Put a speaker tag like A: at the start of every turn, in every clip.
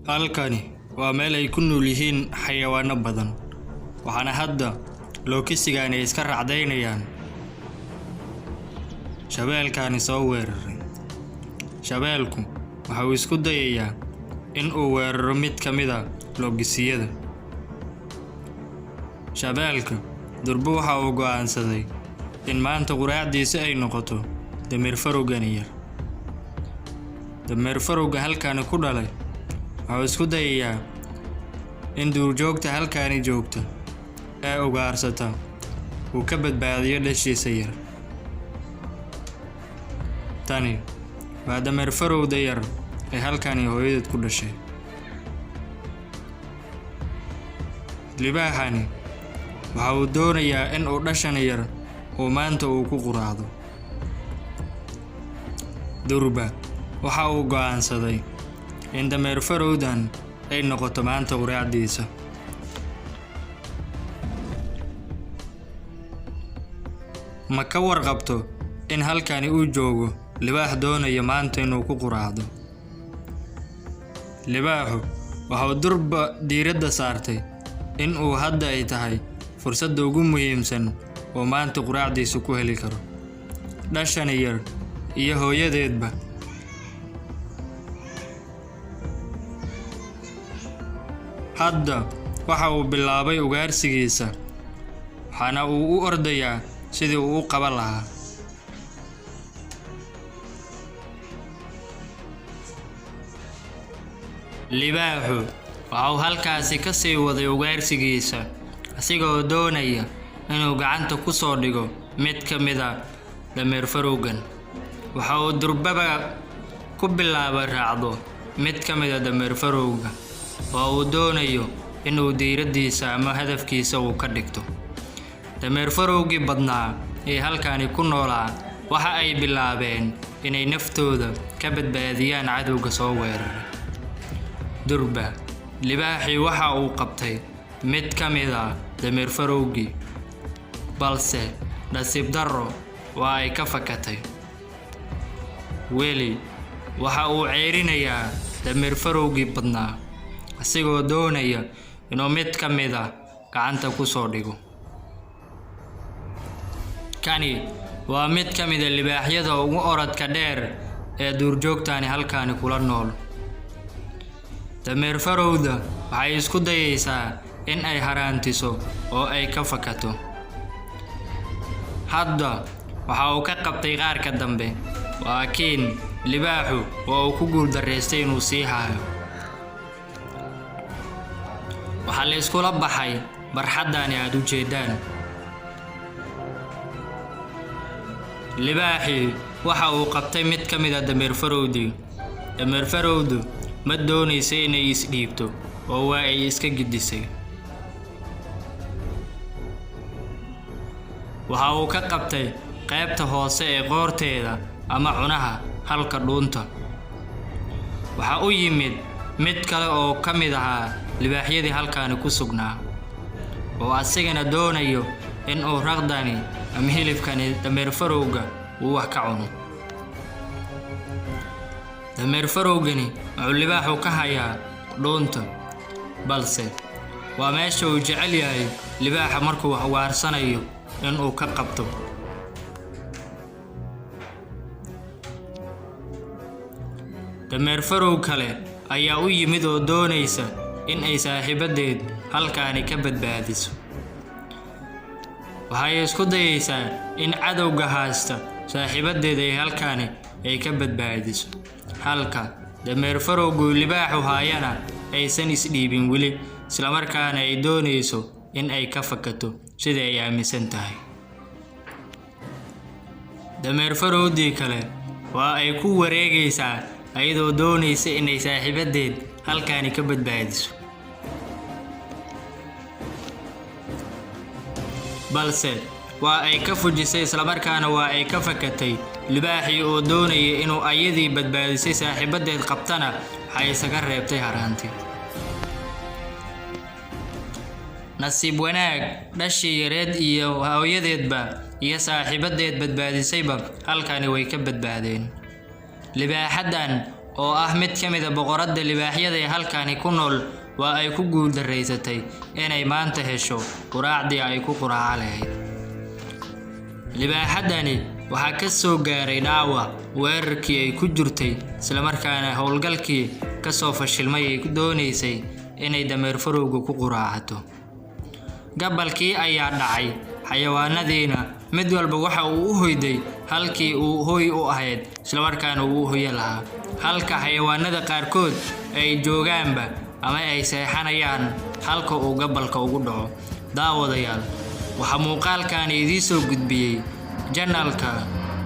A: halkani waa meel ay ku nool yihiin xayawaanno badan waxaana hadda Ugaarsiga ay iska raacdaynayaan shabeelkani soo weeraray shabeelku waxa uu isku dayayaa in uu weeraro mid ka mid ah Ugaarsigada shabeelka durba waxa uu go'aansaday in maanta quraacdiisa ay noqoto dameer farowgan yar dameer farowga halkani ku dhalay waxa uu isku dayayaa in duur joogta halkani joogta ee ugaarsata uu ka badbaadiyo dhashiisa yar tani waa dameer farowda yar ee halkani hooyadeed ku dhashay libaaxani waxa uu doonayaa in uu dhashan yar oo maanta uu ku quraacdo durba waxa uu go'aansaday in dameer farowdan ay noqoto maanta quraacdiisa ma ka warqabto in halkani uu joogo libaax doonaya maanta inuu ku quraacdo libaaxu waxa uu durba diiradda saartay in uu hadda ay tahay fursadda ugu muhiimsan oo maanta quraacdiisa ku heli karo dhashan yar iyo hooyadeedba hadda waxa uu bilaabay ugaarsigiisa waxaana uu u ordayaa sidii uu u qaban lahaa libaaxu waxa uu halkaasi ka sii waday ugaarsigiisa asigoo doonaya inuu gacanta ku soo dhigo mid ka mid ah dameer farowgan waxa uu durbaba ku bilaabay raacdo mid ka mid ah dameer farowga oo uu doonayo inuu diiraddiisa ama hadafkiisa uu ka dhigto dameer farowgii badnaa ee halkani ku noolaa waxa ay bilaabeen inay naftooda ka badbaadiyaan cadowga soo weeraray durba libaaxii waxa uu qabtay mid ka mid ah dameer farowgii balse nasiib darro waa ay ka fakatay weli waxa uu ceyrinayaa dameer farowgii badnaa asigoo doonaya inuu mid ka mid ah gacanta ku soo dhigo kani waa mid ka mid ah libaaxyada ugu orodka dheer ee duurjoogtani halkani kula nool dameer farowda waxay isku dayaysaa in ay haraantiso oo ay ka fakato hadda waxa uu ka qabtay qaarka dambe laakiin libaaxu waa uu ku guuldareystay inuu sii haayo waxa la iskula baxay barxadani aad u jeedaan libaaxii waxa uu qabtay mid ka mid ah dameer farowdu ma doonaysa inay isdhiibto oo waa ay iska gidisay waxa uu ka qabtay qaybta hoose ee qoorteeda ama cunaha halka dhuunta waxa uu yimid mid kale oo ka mid ahaa libaaxyadii halkani ku sugnaa oo asigana doonayo in uu raqdani ama hilibkani dameer farowga uu wax ka cuno dameer farowgani wuxuu libaaxu ka hayaa dhuunta balse waa meesha uu jecel yahay libaaxa markuu wax waarsanayo in uu ka qabto dameer farow kale ayaa u yimid oo doonaysa in ay saaxiibadeed halkani ka badbaadiso waxay isku dayaysaa in cadowga haysta saaxiibadeed ay halkani ay ka badbaadiso halka dameer farowgu libaaxu haayana aysan isdhiibin weli isla markaana ay doonayso in ay ka fakato sida ay aaminsan tahay dameer farowdii kale waa ay ku wareegaysaa ayadoo doonaysa inay saaxiibadeed halkani ka badbaadiso balse waa ay ka fujisay isla markaana waa ay ka fakatay libaaxii oo doonaya inuu ayadii badbaadisay saaxiibadeed qabtana waxay isaga reebtay haraanti nasiib wanaag dhashii yareed iyo hooyadeedba iyo saaxiibadeed badbaadisayba halkani way ka badbaadeen libaaxadan oo ah mid ka mid ah boqoradda libaaxyada ee halkaani ku nool waa ay ku guuldareysatay inay maanta hesho quraacdii ay ku quraaca lahayd. libaaxadani waxaa ka soo gaaray dhaawac weerarkii ay ku jirtay, isla markaana howlgalkii ka soo fashilmay ay doonaysay inay dameer farowga ku quraacato. gabalkii ayaa dhacay, xayawaanadiina mid walba waxa uu u hoyday halkii uu hoy u ahayd, isla markaana uu hoyo lahaa, halka xayawaanada qaarkood ay joogaanba ama ay seexanayaan halka uu gabalka ugu dhaco. daawadayaal, waxaa muuqaalkan idin soo gudbiyay janaalka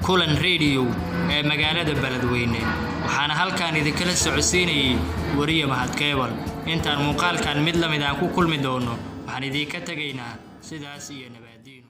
A: Kulan Radio ee magaalada Beledweyne, waxaana halkan idinkala socodsiinayay wariye Mahad Keebal. intaan muuqaalkan mid lamid ah ku kulmi doono, waxaan idinka tagaynaa sidaas iyo nabadgelyo.